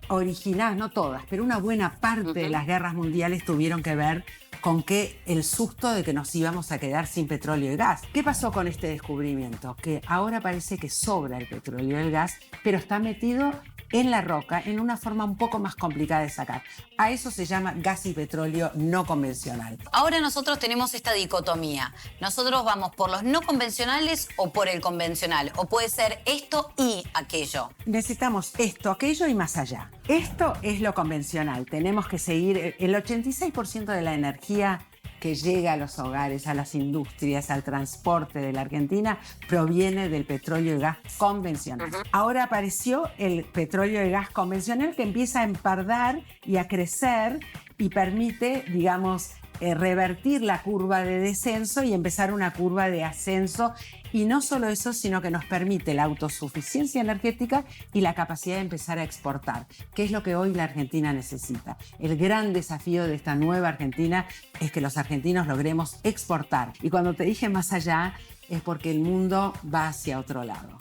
originadas, no todas, pero una buena parte de las guerras mundiales tuvieron que ver con que el susto de que nos íbamos a quedar sin petróleo y gas. ¿Qué pasó con este descubrimiento? Que ahora parece que sobra el petróleo y el gas, pero está metido en la roca en una forma un poco más complicada de sacar. A eso se llama gas y petróleo no convencional. Ahora nosotros tenemos esta dicotomía. Nosotros vamos por los no convencionales o por el convencional. O puede ser esto y aquello. Necesitamos esto, aquello y más allá. Esto es lo convencional. Tenemos que seguir. El 86% de la energía que llega a los hogares, a las industrias, al transporte de la Argentina, proviene del petróleo y gas convencional. Ahora apareció el petróleo y gas convencional que empieza a empardar y a crecer y permite, digamos, revertir la curva de descenso y empezar una curva de ascenso. Y no solo eso, sino que nos permite la autosuficiencia energética y la capacidad de empezar a exportar, que es lo que hoy la Argentina necesita. El gran desafío de esta nueva Argentina es que los argentinos logremos exportar. Y cuando te dije más allá, es porque el mundo va hacia otro lado.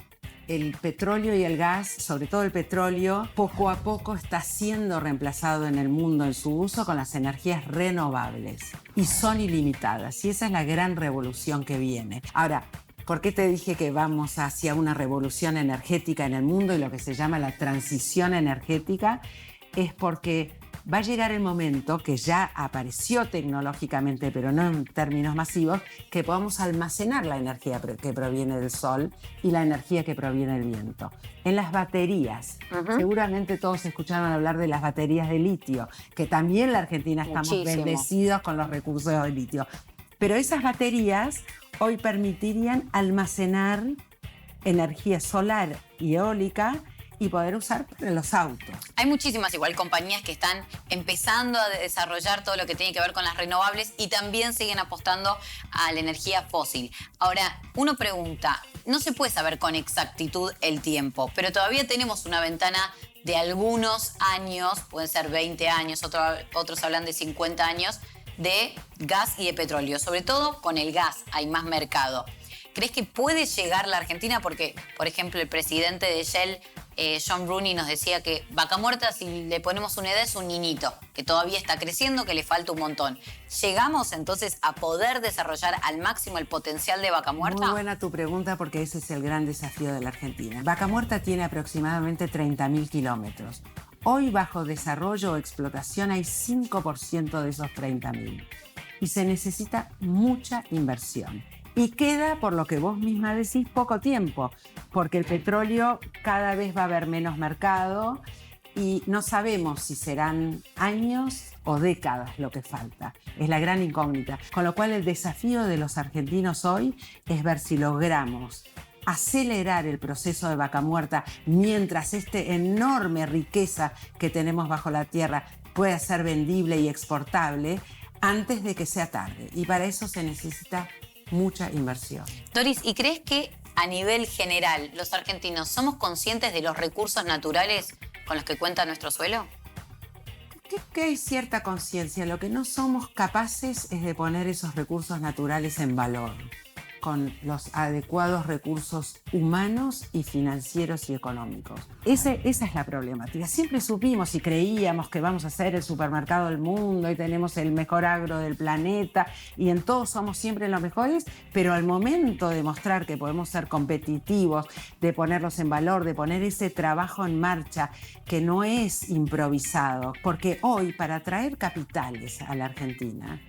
El petróleo y el gas, sobre todo el petróleo, poco a poco está siendo reemplazado en el mundo en su uso con las energías renovables. Y son ilimitadas. Y esa es la gran revolución que viene. Ahora, ¿por qué te dije que vamos hacia una revolución energética en el mundo y lo que se llama la transición energética? Es porque va a llegar el momento, que ya apareció tecnológicamente, pero no en términos masivos, que podamos almacenar la energía que proviene del sol y la energía que proviene del viento. En las baterías, seguramente todos escucharon hablar de las baterías de litio, que también la Argentina estamos bendecidos con los recursos de litio. Pero esas baterías hoy permitirían almacenar energía solar y eólica y poder usar para los autos. Hay muchísimas igual compañías que están empezando a desarrollar todo lo que tiene que ver con las renovables y también siguen apostando a la energía fósil. Ahora, uno pregunta, no se puede saber con exactitud el tiempo, pero todavía tenemos una ventana de algunos años, pueden ser 20 años, otros hablan de 50 años, de gas y de petróleo. Sobre todo con el gas hay más mercado. ¿Crees que puede llegar la Argentina? Porque, por ejemplo, el presidente de Shell, John Rooney, nos decía que vaca muerta, si le ponemos una edad, es un niñito, que todavía está creciendo, que le falta un montón. ¿Llegamos entonces a poder desarrollar al máximo el potencial de vaca muerta? Muy buena tu pregunta, porque ese es el gran desafío de la Argentina. Vaca muerta tiene aproximadamente 30.000 kilómetros. Hoy, bajo desarrollo o explotación, hay 5% de esos 30.000. Y se necesita mucha inversión. Y queda, por lo que vos misma decís, poco tiempo, porque el petróleo cada vez va a haber menos mercado y no sabemos si serán años o décadas lo que falta. Es la gran incógnita. Con lo cual el desafío de los argentinos hoy es ver si logramos acelerar el proceso de vaca muerta mientras esta enorme riqueza que tenemos bajo la tierra pueda ser vendible y exportable antes de que sea tarde. Y para eso se necesita mucha inversión. Doris, ¿y crees que a nivel general los argentinos somos conscientes de los recursos naturales con los que cuenta nuestro suelo? Creo que hay cierta conciencia. Lo que no somos capaces es de poner esos recursos naturales en valor, con los adecuados recursos humanos y financieros y económicos. Esa es la problemática. Siempre supimos y creíamos que vamos a ser el supermercado del mundo y tenemos el mejor agro del planeta y en todo somos siempre los mejores, pero al momento de mostrar que podemos ser competitivos, de ponerlos en valor, de poner ese trabajo en marcha que no es improvisado, porque hoy para atraer capitales a la Argentina,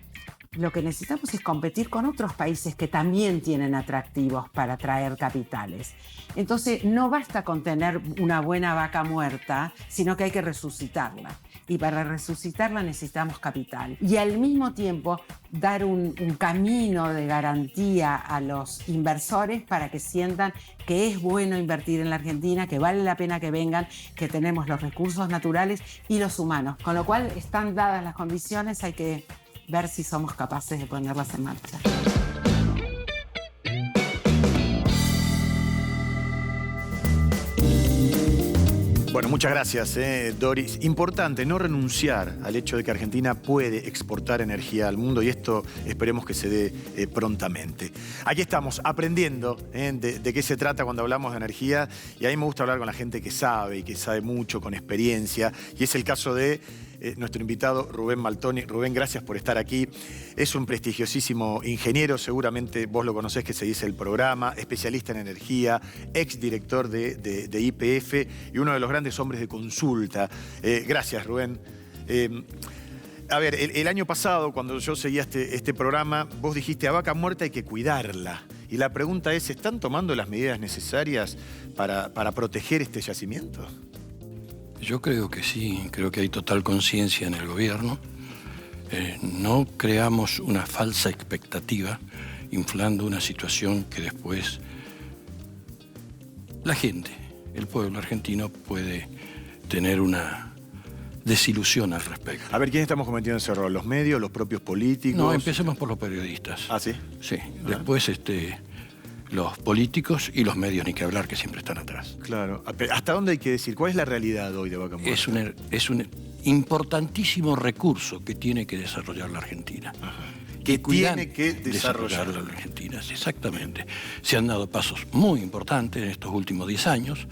lo que necesitamos es competir con otros países que también tienen atractivos para atraer capitales. Entonces, no basta con tener una buena vaca muerta, sino que hay que resucitarla. Y para resucitarla necesitamos capital. Y al mismo tiempo, dar un camino de garantía a los inversores para que sientan que es bueno invertir en la Argentina, que vale la pena que vengan, que tenemos los recursos naturales y los humanos. Con lo cual, están dadas las condiciones, hay que ver si somos capaces de ponerlas en marcha. Bueno, muchas gracias, Doris. Importante no renunciar al hecho de que Argentina puede exportar energía al mundo y esto esperemos que se dé prontamente. Aquí estamos aprendiendo de qué se trata cuando hablamos de energía y a mí me gusta hablar con la gente que sabe y que sabe mucho, con experiencia, y es el caso de nuestro invitado Rubén Maltoni. Rubén, gracias por estar aquí. Es un prestigiosísimo ingeniero, seguramente vos lo conocés, que seguís el programa, especialista en energía, exdirector de YPF y uno de los grandes hombres de consulta. Gracias, Rubén. A ver, el año pasado, cuando yo seguía este programa, vos dijiste a vaca muerta hay que cuidarla. Y la pregunta es, ¿se están tomando las medidas necesarias para proteger este yacimiento? Yo creo que sí, creo que hay total conciencia en el gobierno. No creamos una falsa expectativa inflando una situación que después la gente, el pueblo argentino, puede tener una desilusión al respecto. A ver, ¿quiénes estamos cometiendo ese error? ¿Los medios, los propios políticos? No, empecemos por los periodistas. ¿Ah, sí? Sí, después los políticos y los medios, ni que hablar, que siempre están atrás. Claro. ¿Hasta dónde hay que decir? ¿Cuál es la realidad hoy de vaca muerta? Es un importantísimo recurso que tiene que desarrollar la Argentina. Ajá. Que tiene que desarrollar la Argentina, exactamente. Se han dado pasos muy importantes en estos últimos 10 años.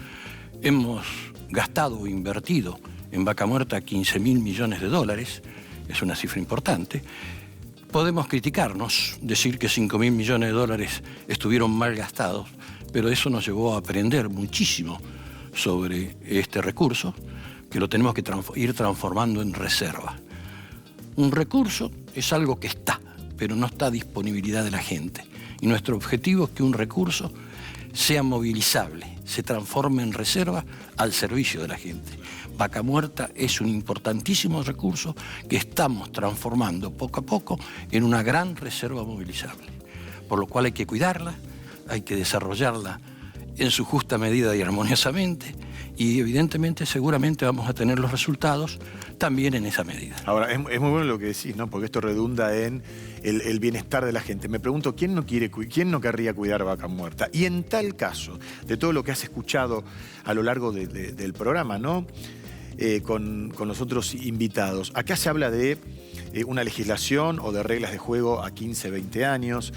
Hemos gastado o invertido en vaca muerta 15.000 millones de dólares. Es una cifra importante. Podemos criticarnos, decir que 5.000 millones de dólares estuvieron mal gastados, pero eso nos llevó a aprender muchísimo sobre este recurso, que lo tenemos que ir transformando en reserva. Un recurso es algo que está, pero no está a disponibilidad de la gente. Y nuestro objetivo es que un recurso sea movilizable, se transforme en reserva al servicio de la gente. Vaca muerta es un importantísimo recurso que estamos transformando poco a poco en una gran reserva movilizable, por lo cual hay que cuidarla, hay que desarrollarla en su justa medida y armoniosamente, y evidentemente seguramente vamos a tener los resultados también en esa medida. Ahora, es muy bueno lo que decís, ¿no? Porque esto redunda en el bienestar de la gente. Me pregunto, ¿quién no querría cuidar vaca muerta? Y en tal caso, de todo lo que has escuchado a lo largo del programa, ¿no? Con los otros invitados. Acá se habla de una legislación o de reglas de juego a 15, 20 años.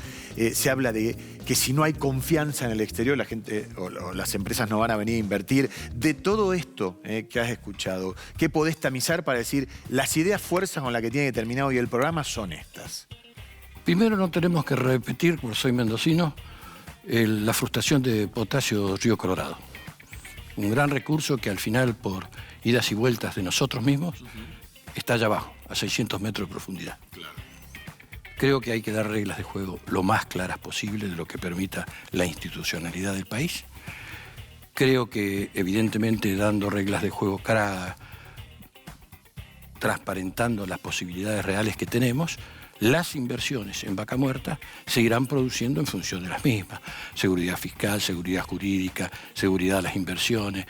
Se habla de que si no hay confianza en el exterior, la gente o las empresas no van a venir a invertir. De todo esto que has escuchado, ¿qué podés tamizar para decir las ideas fuerzas con las que tiene que terminar hoy el programa son estas? Primero, no tenemos que repetir, porque soy mendocino, la frustración de potasio Río Colorado. Un gran recurso que al final, por idas y vueltas de nosotros mismos, está allá abajo, a 600 metros de profundidad. Claro. Creo que hay que dar reglas de juego lo más claras posible de lo que permita la institucionalidad del país. Creo que, evidentemente, dando reglas de juego transparentando las posibilidades reales que tenemos, las inversiones en Vaca Muerta seguirán produciendo en función de las mismas. Seguridad fiscal, seguridad jurídica, seguridad de las inversiones,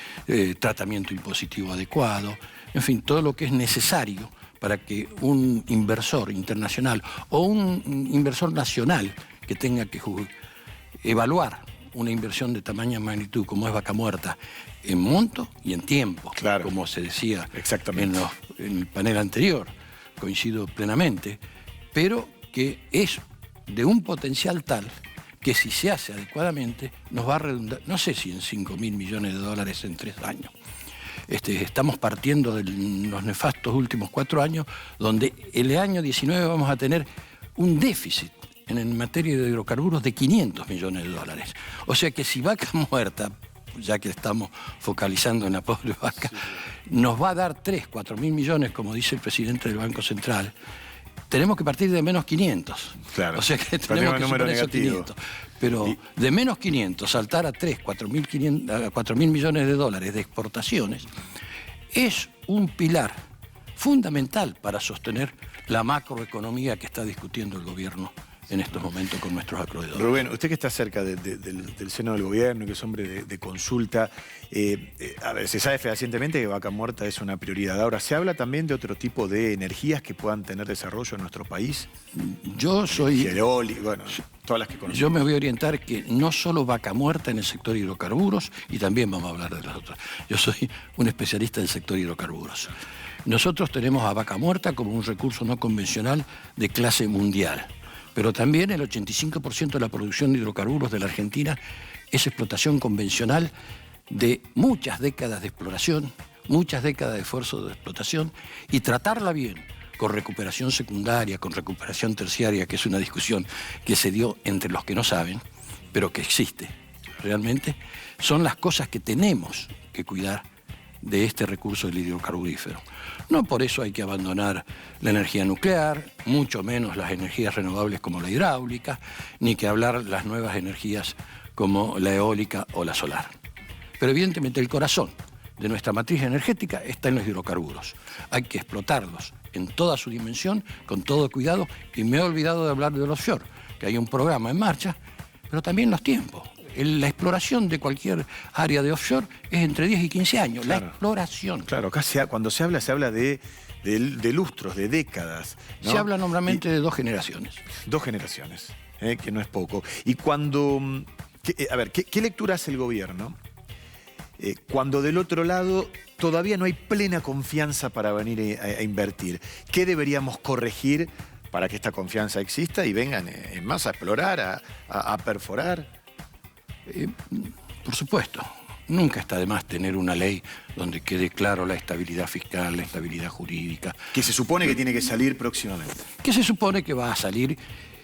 tratamiento impositivo adecuado, en fin, todo lo que es necesario para que un inversor internacional o un inversor nacional que tenga que evaluar una inversión de tamaña magnitud como es Vaca Muerta en monto y en tiempo, claro, como se decía exactamente en el panel anterior, coincido plenamente, pero que es de un potencial tal que si se hace adecuadamente nos va a redundar, no sé si en 5.000 millones de dólares en 3 años. Estamos partiendo de los nefastos últimos 4 años, donde el año 19 vamos a tener un déficit en materia de hidrocarburos de 500 millones de dólares. O sea que si Vaca Muerta, ya que estamos focalizando en la pobre vaca, nos va a dar 3, 4 mil millones, como dice el presidente del Banco Central, tenemos que partir de menos 500. Claro. O sea que tenemos que superar esos 500. Pero de menos 500, saltar a 3, 4 mil millones de dólares de exportaciones, es un pilar fundamental para sostener la macroeconomía que está discutiendo el gobierno en estos momentos con nuestros acreedores. Rubén, usted que está cerca del seno del gobierno, que es hombre de consulta, a ver, se sabe fehacientemente que Vaca Muerta es una prioridad. Ahora, ¿se habla también de otro tipo de energías que puedan tener desarrollo en nuestro país? Yo soy... Eólica, bueno, todas las que conocemos. Yo me voy a orientar que no solo Vaca Muerta en el sector hidrocarburos, y también vamos a hablar de las otras. Yo soy un especialista del sector hidrocarburos. Nosotros tenemos a Vaca Muerta como un recurso no convencional de clase mundial. Pero también el 85% de la producción de hidrocarburos de la Argentina es explotación convencional de muchas décadas de exploración, muchas décadas de esfuerzo de explotación, y tratarla bien, con recuperación secundaria, con recuperación terciaria, que es una discusión que se dio entre los que no saben, pero que existe realmente, son las cosas que tenemos que cuidar de este recurso del hidrocarburífero. No por eso hay que abandonar la energía nuclear, mucho menos las energías renovables como la hidráulica, ni que hablar las nuevas energías como la eólica o la solar. Pero evidentemente el corazón de nuestra matriz energética está en los hidrocarburos. Hay que explotarlos en toda su dimensión, con todo cuidado, y me he olvidado de hablar del offshore, que hay un programa en marcha, pero también los tiempos. La exploración de cualquier área de offshore es entre 10 y 15 años, claro, la exploración. Claro, cuando se habla de lustros, de décadas, ¿no? Se habla normalmente de 2 generaciones. 2 generaciones, que no es poco. Y cuando... ¿qué lectura hace el gobierno cuando del otro lado todavía no hay plena confianza para venir a invertir? ¿Qué deberíamos corregir para que esta confianza exista y vengan en masa a explorar, a perforar? Por supuesto, nunca está de más tener una ley donde quede claro la estabilidad fiscal, la estabilidad jurídica. Que se supone que tiene que salir próximamente. Que se supone que va a salir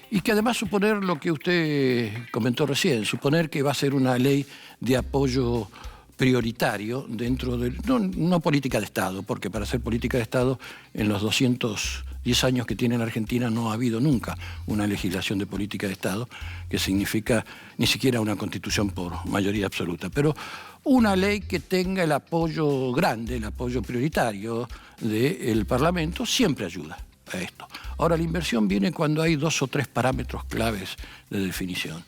y que además suponer lo que usted comentó recién, suponer que va a ser una ley de apoyo prioritario dentro de... No política de Estado, porque para hacer política de Estado en los 210 años que tiene la Argentina no ha habido nunca una legislación de política de Estado, que significa ni siquiera una constitución por mayoría absoluta, pero una ley que tenga el apoyo grande, el apoyo prioritario del Parlamento, siempre ayuda a esto. Ahora, la inversión viene cuando hay 2 o 3 parámetros claves de definición.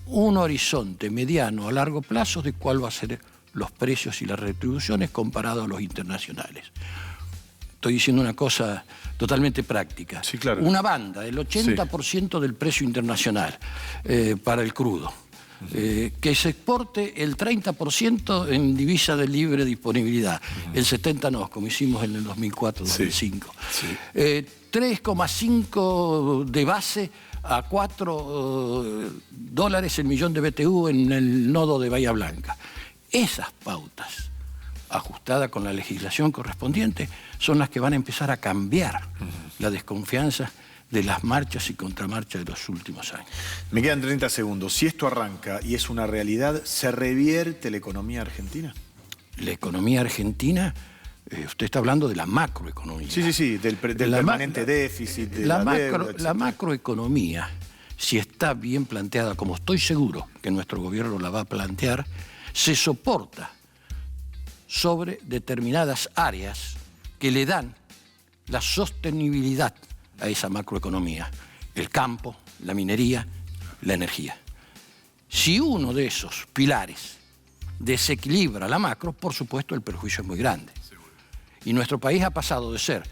Un horizonte mediano a largo plazo de cuál va a ser los precios y las retribuciones comparados a los internacionales. Estoy diciendo una cosa totalmente práctica. Sí, claro. Una banda, el 80% del precio internacional para el crudo. Que se exporte el 30% en divisa de libre disponibilidad, el 70% no, como hicimos en el 2004-2005. 3,5 de base a $4 el millón de BTU en el nodo de Bahía Blanca. Esas pautas, ajustadas con la legislación correspondiente, son las que van a empezar a cambiar la desconfianza de las marchas y contramarchas de los últimos años. Me quedan 30 segundos. Si esto arranca y es una realidad, ¿se revierte la economía argentina? La economía argentina, usted está hablando de la macroeconomía. Sí, del permanente déficit, de la deuda, la macroeconomía, si está bien planteada, como estoy seguro que nuestro gobierno la va a plantear, se soporta sobre determinadas áreas que le dan la sostenibilidad a esa macroeconomía. el campo, la minería, la energía. Si uno de esos pilares desequilibra la macro, por supuesto el perjuicio es muy grande. Y nuestro país ha pasado de ser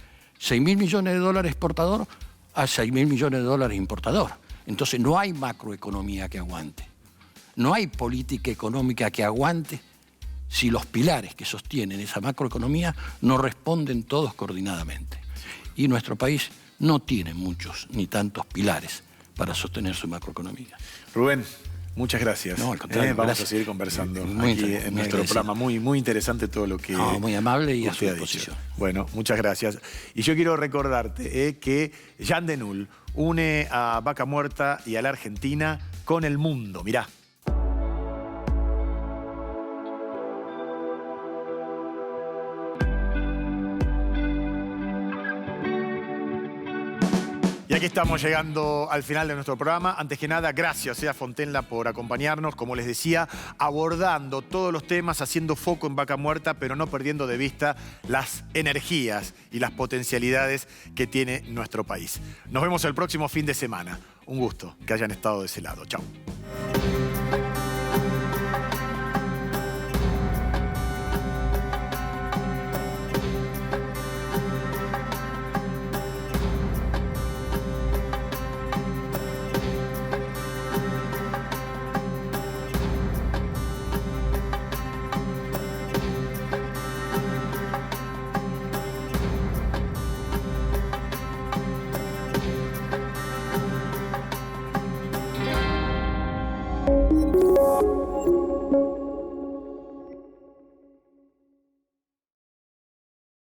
6.000 millones de dólares exportador a 6.000 millones de dólares importador. Entonces no hay macroeconomía que aguante. No hay política económica que aguante si los pilares que sostienen esa macroeconomía no responden todos coordinadamente. Y nuestro país no tiene muchos ni tantos pilares para sostener su macroeconomía. Rubén, muchas gracias. No, al contrario, Vamos gracias. a seguir conversando Muy aquí en nuestro programa. Muy interesante todo lo que muy amable y a su usted ha disposición. dicho. Bueno, muchas gracias. Y yo quiero recordarte que Jean Denul une a Vaca Muerta y a la Argentina con el mundo. Mirá. Y aquí estamos llegando al final de nuestro programa. Antes que nada, gracias a Fontenla por acompañarnos, como les decía, abordando todos los temas, haciendo foco en Vaca Muerta, pero no perdiendo de vista las energías y las potencialidades que tiene nuestro país. Nos vemos el próximo fin de semana. Un gusto que hayan estado de ese lado. Chau.